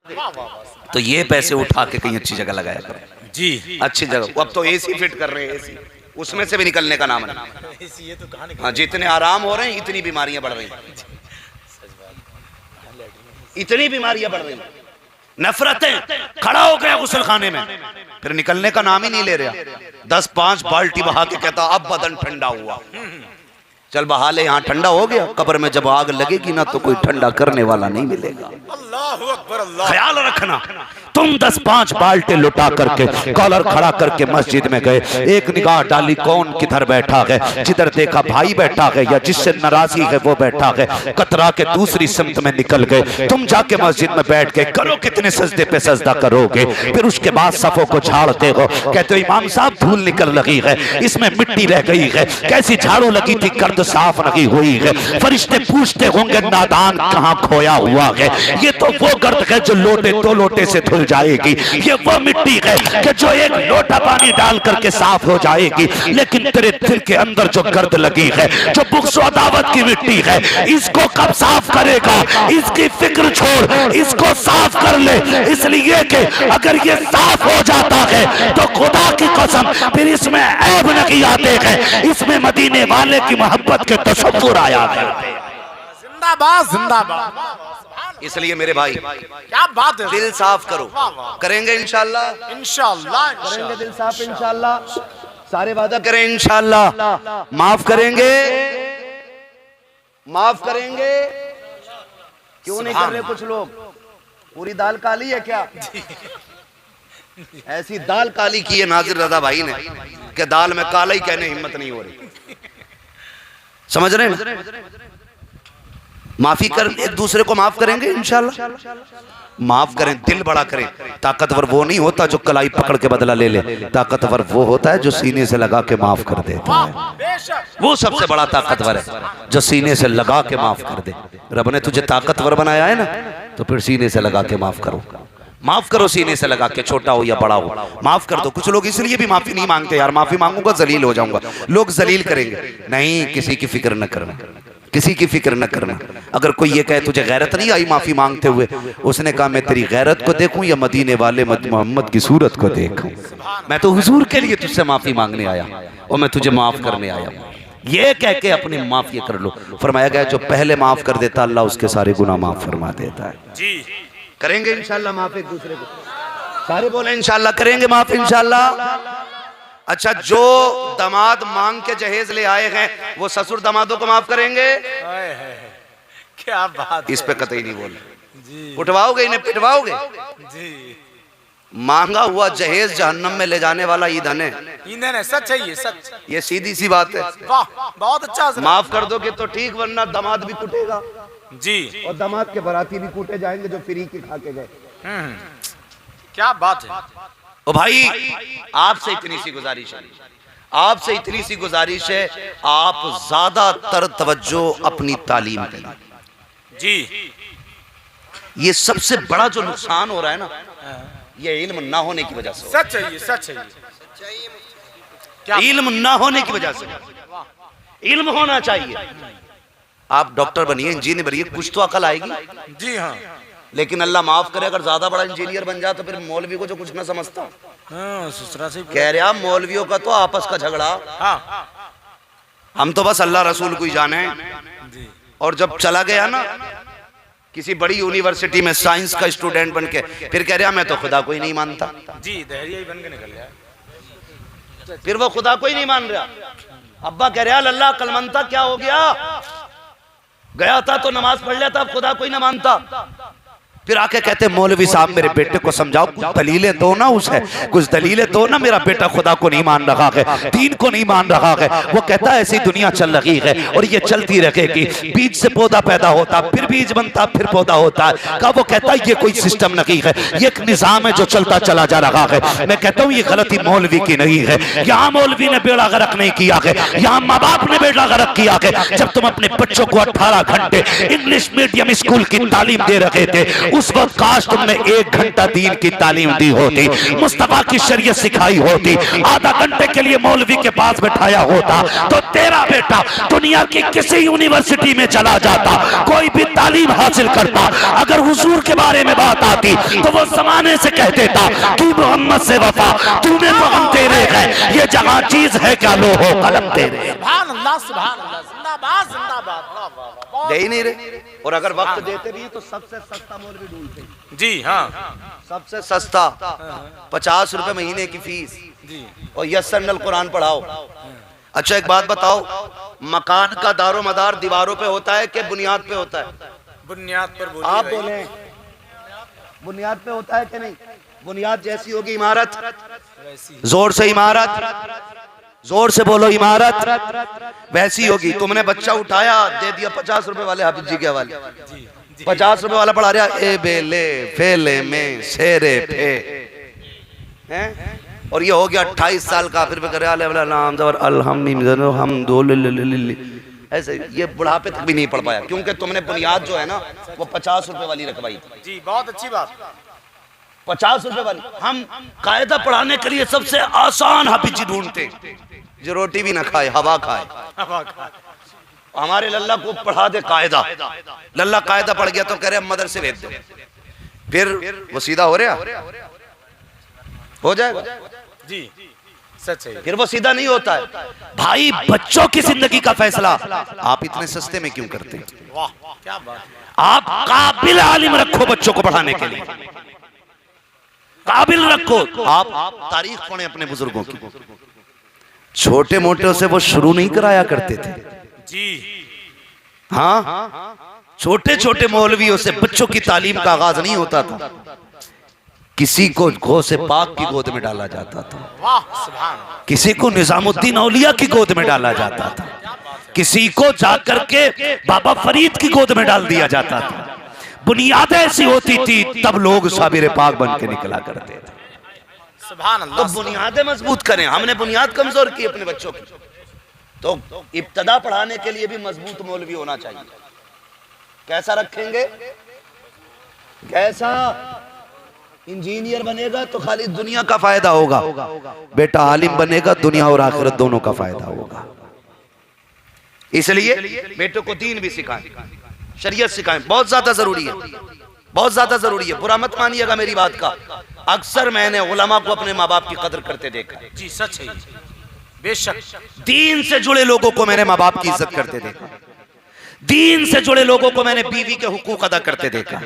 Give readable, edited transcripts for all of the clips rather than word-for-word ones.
तो ये पैसे उठा के कहीं अच्छी जगह लगाया करो जी, अच्छी जगह। अब तो एसी फिट कर रहे हैं, एसी उसमें से भी निकलने का नाम नहीं। हाँ, जितने आराम हो रहे हैं इतनी बीमारियां बढ़ रही हैं, इतनी बीमारियां बढ़ रही हैं। नफरतें, खड़ा हो गया गुस्ल खाने में, फिर निकलने का नाम ही नहीं ले रहा। 10-5 बाल्टी बहा के कहता अब बदन ठंडा हुआ। चल बहा ले, यहाँ ठंडा हो गया, कब्र में जब आग लगेगी ना तो कोई ठंडा करने वाला नहीं मिलेगा। अल्लाह अकबर, अल्लाह। ख्याल रखना, तुम 10-5 बाल्टे लुटा करके कॉलर खड़ा करके मस्जिद में गए, एक निगाह डाली कौन किधर बैठा है, जिधर देखा भाई बैठा है या जिससे नाराजगी है वो बैठा है, कतरा के दूसरी सिमत में निकल गए। तुम जाके मस्जिद में बैठ गए, करो कितने सजदे पे सजदा करोगे, फिर उसके बाद सफों को झाड़ते हो, कहते हो इमाम साहब धूल निकल लगी है, इसमें मिट्टी रह गई है, कैसी झाड़ू लगी थी गर्द साफ नहीं हुई है। फरिश्ते पूछते होंगे नादान कहाँ खोया हुआ है, ये तो वो गर्द है जो लोटे 2 लोटे से धुल जाएगी, ये वो मिट्टी है कि जो एक लोटा पानी डाल करके साफ हो जाएगी। लेकिन तेरे दिल के अंदर जो गर्द लगी है, जो बुग़्ज़ और अदावत की मिट्टी है, इसको कब साफ करेगा? इसकी फिक्र छोड़, इसको साफ कर ले, इसलिए कि अगर ये साफ हो जाता है तो खुदा की कसम फिर इसमें ऐब नहीं आते हैं, इसमें मदीने वाले की मोहब्बत के तसव्वुर आया है। जिंदाबाद जिंदाबाद। इसलिए मेरे भाई क्या बात है, दिल साफ करो, करेंगे इंशाल्लाह, इंशाल्लाह करेंगे दिल साफ इंशाल्लाह, सारे वादा करें इंशाल्लाह। माफ करेंगे, माफ करेंगे, क्यों नहीं कर रहे कुछ लोग? पूरी दाल काली है क्या? ऐसी दाल काली की है नाजिर रजा भाई ने कि दाल में काला ही कहने हिम्मत नहीं हो रही। समझ रहे हैं? माफी कर, एक दूसरे को माफ करेंगे इंशाल्लाह, माफ करें, दिल बड़ा करें। ताकतवर वो नहीं होता जो कलाई पकड़ के बदला ले ले, ताकतवर वो होता है जो सीने से लगा के माफ कर देता है। वो सबसे बड़ा ताकतवर है जो सीने से लगा के माफ कर दे। रब ने तुझे ताकतवर बनाया है ना, तो फिर सीने से लगा के माफ करो, माफ करो सीने से लगा के, छोटा हो या बड़ा हो माफ कर दो। कुछ लोग इसलिए भी माफी नहीं मांगते, यार माफी मांगूंगा जलील हो जाऊंगा, लोग जलील करेंगे। नहीं, किसी की फिक्र न करना, किसी की फिक्र न करना। अगर कोई ये कहे तुझे गैरत नहीं आई माफी मांगते हुए, उसने कहा मैं तेरी गैरत को देखूं या मदीने वाले मोहम्मद की सूरत को देखूं? मैं तो हुजूर के लिए तुझसे माफी मांगने आया और मैं तुझे माफ करने आया। ये कह के अपनी माफी कर लो। फरमाया गया जो पहले माफ कर देता अल्लाह उसके सारे गुनाह माफ फरमा देता है जी। करेंगे इंशाल्लाह माफ एक दूसरे को, सारे बोले इंशाल्लाह करेंगे माफ इंशाल्लाह। अच्छा, जो दामाद मांग के जहेज ले आए हैं वो ससुर दामादों को माफ करेंगे? क्या बात, इस पे कतई नहीं बोले। उठवाओगे इन्हें, पिटवाओगे जी। मांगा हुआ जहेज जहन्नम में ले जाने वाला ईंधन है, ईंधन है, सच है ये, सच, ये सीधी सी बात है। वाह, बहुत अच्छा। माफ कर दोगे तो ठीक, वरना दामाद भी कुटेगा जी, और दामाद के बराती भी कूटे जाएंगे जो फ्री के खा के गए। क्या बात है। ओ भाई, आपसे इतनी सी गुजारिश है, आपसे इतनी सी गुजारिश है, आप ज्यादातर तवज्जो अपनी तालीम करें जी। ये सबसे बड़ा जो नुकसान हो रहा है ना, ये इल्म ना होने की वजह से। सच है ये, सच है ये। इल्म ना होने की वजह से। इल्म होना चाहिए। आप डॉक्टर बनिए, इंजीनियर बनिए, कुछ तो अकल आएगी जी। हाँ, लेकिन अल्लाह माफ करे अगर ज्यादा बड़ा इंजीनियर बन जाए तो फिर मौलवी को जो कुछ ना समझता। ससुरा से कह रहा मौलवियों का तो आपस का झगड़ा, हम तो बस अल्लाह रसूल को ही जाने। और जब चला गया ना किसी बड़ी यूनिवर्सिटी में साइंस का स्टूडेंट बन के, फिर कह रहा मैं तो खुदा को ही नहीं मानता जी, दहरिया ही बन के निकल गया। फिर वो खुदा को ही नहीं मान रहा। अब्बा कह रहा अल्लाह कलमंता क्या हो गया, गया था तो नमाज पढ़ लिया था, अब खुदा को ही ना मानता। फिर आके कहते मौलवी साहब मेरे बेटे को समझाओ, कुछ दलीलें दो ना, उसे कुछ दलीलें दो ना, मेरा बेटा खुदा को नहीं मान रहा है, दीन को नहीं मान रहा है। वो कहता है ऐसी दुनिया चल रही है और ये चलती रहेगी, बीज से पौधा पैदा होता, फिर बीज बनता, फिर पौधा होता है। का वो कहता है ये कोई सिस्टम नहीं है, ये एक निजाम है जो चलता चला जा रहा है। मैं कहता हूँ ये गलती मौलवी की नहीं है, यहाँ मौलवी ने बेड़ा गर्क नहीं किया है, यहाँ माँ बाप ने बेड़ा गर्क किया है। जब तुम अपने बच्चों को 18 घंटे इंग्लिश मीडियम स्कूल की तालीम दे रहे थे, उस वक्त काश तुमने 1 घंटा दीन की तालीम दी होती, मुस्तफा की शरीयत सिखाई होती, आधा घंटे के लिए मौलवी के पास बैठाया होता, तो तेरा बेटा दुनिया की किसी यूनिवर्सिटी में चला जाता, कोई भी तालीम हासिल करता, अगर हुजूर के बारे में बात आती तो वो जमाने से कह देता कि मोहम्मद से वफा, तूने तो हम तेरे हैं, ये जहां चीज है क्या लो हो कलम तेरे। सुभान अल्लाह, जिंदाबाद जिंदाबाद। दे ही नहीं रहे, और अगर वक्त देते भी हैं तो सबसे सस्ता मौलवी ढूंढते हैं। जी हाँ, सबसे सस्ता 50 रुपए महीने की फीस जी, और यस्सरनल कुरान पढ़ाओ। अच्छा एक बात बताओ, मकान का दारो मदार दीवारों पे होता है कि बुनियाद पे होता है? बुनियाद पर बोलिए आप भाई। बोले बुनियाद पे होता है कि नहीं? बुनियाद जैसी होगी इमारत, वैसी जोर से इमारत, जोर से बोलो इमारत वैसी होगी। तुमने बच्चा उठाया, दे दिया 50 रुपए वाले हाफिज जी के हवाले, जी जी 50 रुपए वाला पढ़ा रहा ए बेले फेले में शेरे फे हैं, और ये हो गया 28 साल का, फिर करे अल नाम जबर अल्हम्दुलिल्लाह, ऐसे ये बुढ़ापे तक भी नहीं पढ़ पाया, क्योंकि तुमने बुनियाद जो है ना वो 50 रुपए वाली रखवाई थी। जी, बहुत अच्छी बात। 50 रुपए वाली। हम कायदा पढ़ाने के लिए सबसे आसान हाफिज जी ढूंढते, जो रोटी भी ना खाए हवा खाए। हमारे लल्ला को पढ़ा दे कायदा, लल्ला कायदा पढ़ गया तो कह रहे मदरसे भेज दो, फिर वो सीधा हो रहा हो जाएगा जी, सच है। फिर वो सीधा नहीं होता है। भाई बच्चों की जिंदगी का फैसला आप इतने सस्ते में क्यों करते हैं? वाह, क्या बात। आप काबिल आलिम रखो बच्चों को पढ़ाने के लिए, काबिल रखो। आप तारीख पढ़ें अपने बुजुर्गों की, छोटे मोटे से वो शुरू नहीं कराया करते थे। जी हाँ, छोटे छोटे मौलवियों से बच्चों की तालीम का आगाज नहीं होता था, किसी को गौसे पाक की गोद में डाला जाता था, वाह, सुभान अल्लाह। किसी को निजामुद्दीन औलिया की गोद में डाला जाता था, किसी को जाकर के बाबा फरीद की गोद में डाल दिया जाता था। बुनियाद ऐसी होती थी, तब लोग साबिर पाक बन के निकला करते थे। सुभान तो अल्लाह। बुनियादें मजबूत करें, हमने बुनियाद कमजोर की अपने बच्चों की, तो इब्तदा पढ़ाने के लिए भी मजबूत मौलवी होना चाहिए। कैसा रखेंगे? कैसा? इंजीनियर बनेगा तो खाली दुनिया का फायदा होगा, बेटा आलिम बनेगा दुनिया और आखिरत दोनों का फायदा होगा। इसलिए बेटों को दीन भी सिखाएं, शरीयत सिखाएं, बहुत ज्यादा जरूरी है, बहुत ज्यादा जरूरी है। बुरा मत मानिएगा मेरी बात का, अक्सर मैंने उलमा को अपने माँ बाप की कदर करते देखा। जी, सच है, बेशक। दीन से जुड़े लोगों को मैंने माँ बाप की इज्जत करते देखा, दीन से जुड़े लोगों को मैंने बीवी के हुकूक अदा करते देखा,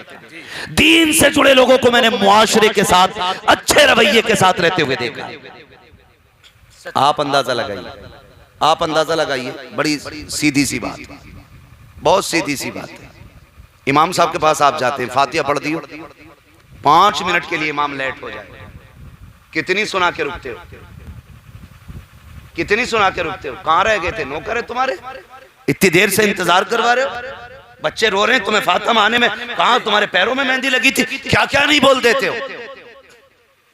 दीन से जुड़े लोगों को मैंने मुआशरे के साथ अच्छे रवैये के साथ रहते हुए देखा। आप अंदाजा लगाइए, आप अंदाजा लगाइए, बड़ी सीधी सी बात, बहुत सीधी सी बात है। इमाम साहब के पास आप जाते हैं, फातिहा पढ़ दियो, 5 मिनट के लिए इमाम लेट हो जाए, कितनी सुना के रुकते हो, कितनी सुना के रुकते हो? कहां रह गए थे नौकर है तुम्हारे, इतनी देर से इंतजार करवा रहे हो? बच्चे रो रहे हैं, तुम्हें फातिहा आने में कहां तुम्हारे पैरों में मेहंदी लगी थी, क्या क्या नहीं बोल देते हो।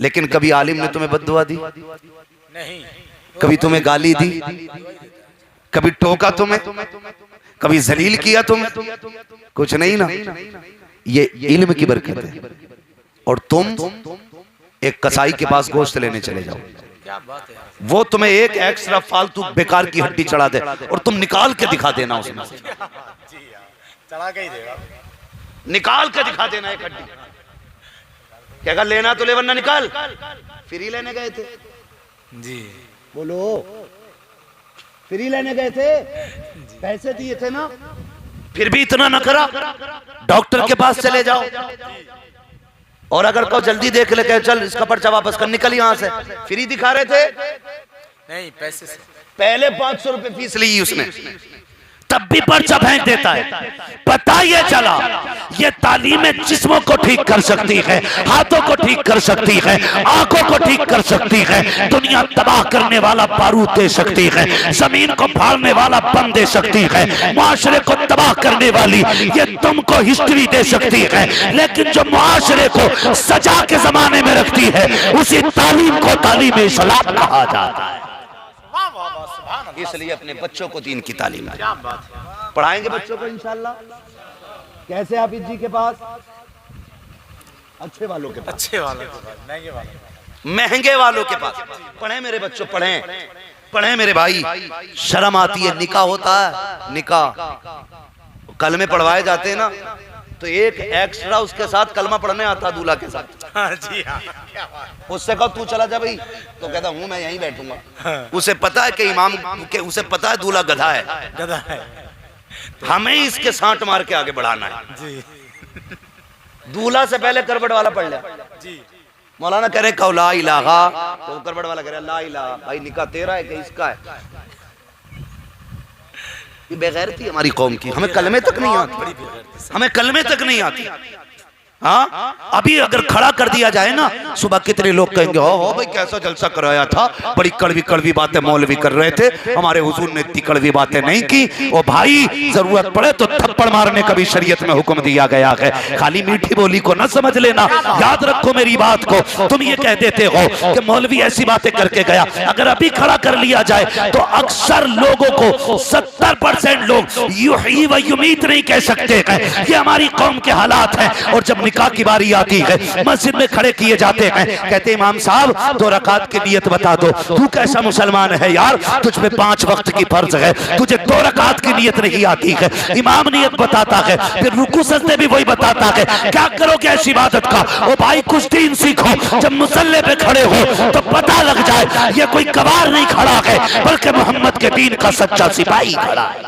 लेकिन कभी आलिम ने तुम्हें बद्दुआ दी? नहीं। कभी तुम्हें गाली दी? कभी टोका तुम्हें? कभी जलील किया तुम्हें? कुछ नहीं ना। ये इल्म की बरकत है। और तुम एक कसाई के पास गोश्त लेने चले जाओ, क्या बात है। वो तुम्हें एक एक्स्ट्रा फालतू बेकार की हड्डी चढ़ा दे और तुम निकाल के दिखा देना उसमें से, चढ़ा के ही देगा, निकाल के दिखा देना एक हड्डी। क्या कर लेना तो ले वरना निकाल। फ्री लेने गए थे? जी, बोलो, फ्री लेने गए थे? पैसे दिए थे ना? फिर भी इतना न करा, डॉक्टर के पास चले जाओ, और अगर को जल्दी देख ले, कहे चल इसका पर्चा वापस कर, निकल यहां से। फ्री दिखा रहे थे? नहीं, पैसे से। पहले 500 रुपए फीस ली उसने, तब भी पर्चा फेंक देता है। पता ये चला ये तालीमें जिस्मों को ठीक कर सकती है, हाथों को ठीक कर सकती है, आंखों को ठीक कर सकती है, दुनिया तबाह करने वाला बारूद दे सकती है, जमीन को फाड़ने वाला बम दे सकती है, मुआशरे को तबाह करने वाली ये तुमको हिस्ट्री दे सकती है, लेकिन जो मुआशरे को सजा के जमाने में रखती है उसी तालीम को तालीम इस्लाम कहा जाता है। वाह वाह वाह, सुभान अल्लाह। इसलिए अपने बच्चों को दीन की तालीम क्या बात है। पढ़ाएंगे बच्चों को इंशाल्लाह। कैसे हाफिज जी के पास? अच्छे वालों के पास, अच्छे वालों के पास, महंगे वालों के पास। महंगे वालों के पास। पढ़े मेरे बच्चों, पढ़े पढ़े मेरे भाई। शर्म आती है। निकाह होता है, निकाह कलमे पढ़वाए जाते हैं ना, तो एक एक्स्ट्रा उसके साथ कलमा पढ़ने आता दूल्हा के साथ। हाँ जी हाँ, क्या बात। उससे कहो तू चला जा भाई, तो कहता हूँ मैं यहीं बैठूंगा। उसे पता है कि इमाम के, उसे पता है दूल्हा गधा है, गधा है हमें इसके सांट मार के आगे बढ़ाना है। जी दूल्हा से पहले करबट वाला पढ़ लिया। जी। मौलाना कह रहे कहो ला इलाहा, तो करबट वाला कह रहा ला इलाहा। भाई निकाह तेरा है कि इसका है? ये बेगैरती हमारी कौम की। हमें कलमे तक नहीं आती, हमें कलमे तक नहीं आती। हाँ, अभी अगर खड़ा कर दिया जाए ना, सुबह कितने लोग कहेंगे हो भाई कैसा जलसा कराया था, बड़ी कड़वी कड़वी बातें मौलवी कर रहे थे, हमारे हुजूर ने इतनी कड़वी बातें नहीं की। ओ भाई जरूरत पड़े तो थप्पड़ मारने का भी शरीयत में हुक्म दिया गया है। खाली मीठी बोली को न समझ लेना, याद रखो मेरी बात को। तुम ये कह देते हो कि मौलवी ऐसी बातें करके गया, अगर अभी खड़ा कर लिया जाए तो अक्सर लोगों को 70% लोग युही व युमीत नहीं कह सकते हैं। ये हमारी कौम के हालात हैं। और जब निकाह की बारी आती है, मस्जिद में खड़े किए जाते हैं, कहते इमाम साहब 2 रकात की नियत बता दो। तू कैसा मुसलमान है यार, तुझ पे 5 वक्त की फर्ज है, तुझे 2 रकात की नियत नहीं आती है। इमाम नियत बताता है, फिर रुकू सजदे भी वही बताता है। क्या करोगे ऐसी इबादत का? ओ भाई कुछ दीन सीखो। जब मुसल्ले पे खड़े हो तो पता लग जाए ये कोई कबार नहीं खड़ा है, बल्कि मोहम्मद के दीन का सच्चा सिपाही खड़ा है।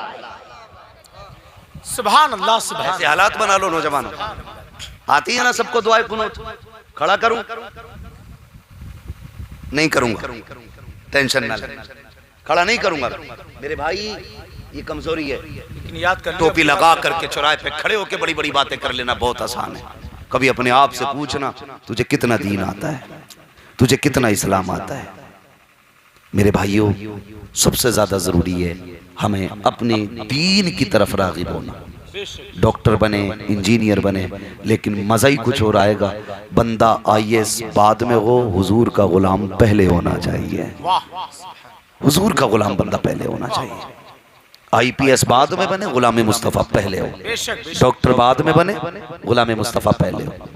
सुभान अल्लाह, सुभान। ऐसे हालात बना लो नौजवानों। आती है ना सबको दुआए कुनूत। खड़ा करूं? नहीं करूंगा, टेंशन ना ले, खड़ा नहीं करूंगा मेरे भाई, ये कमजोरी है। लेकिन याद कर, टोपी लगा करके चौराहे पे खड़े होकर बड़ी बड़ी बातें कर लेना बहुत आसान है। कभी अपने आप से पूछना तुझे कितना दीन आता है, तुझे कितना इस्लाम आता है। मेरे भाइयों, सबसे ज्यादा जरूरी है हमें अपने दीन की तरफ राग़िब होना। डॉक्टर बने, इंजीनियर बने, लेकिन मजा ही कुछ और आएगा। बंदा IAS बाद में हो, हुजूर का गुलाम पहले होना चाहिए। हुजूर का गुलाम बंदा पहले होना चाहिए। IPS बाद में बने, गुलाम मुस्तफ़ा पहले हो। डॉक्टर बाद में बने, गुलाम मुस्तफ़ा पहले हो।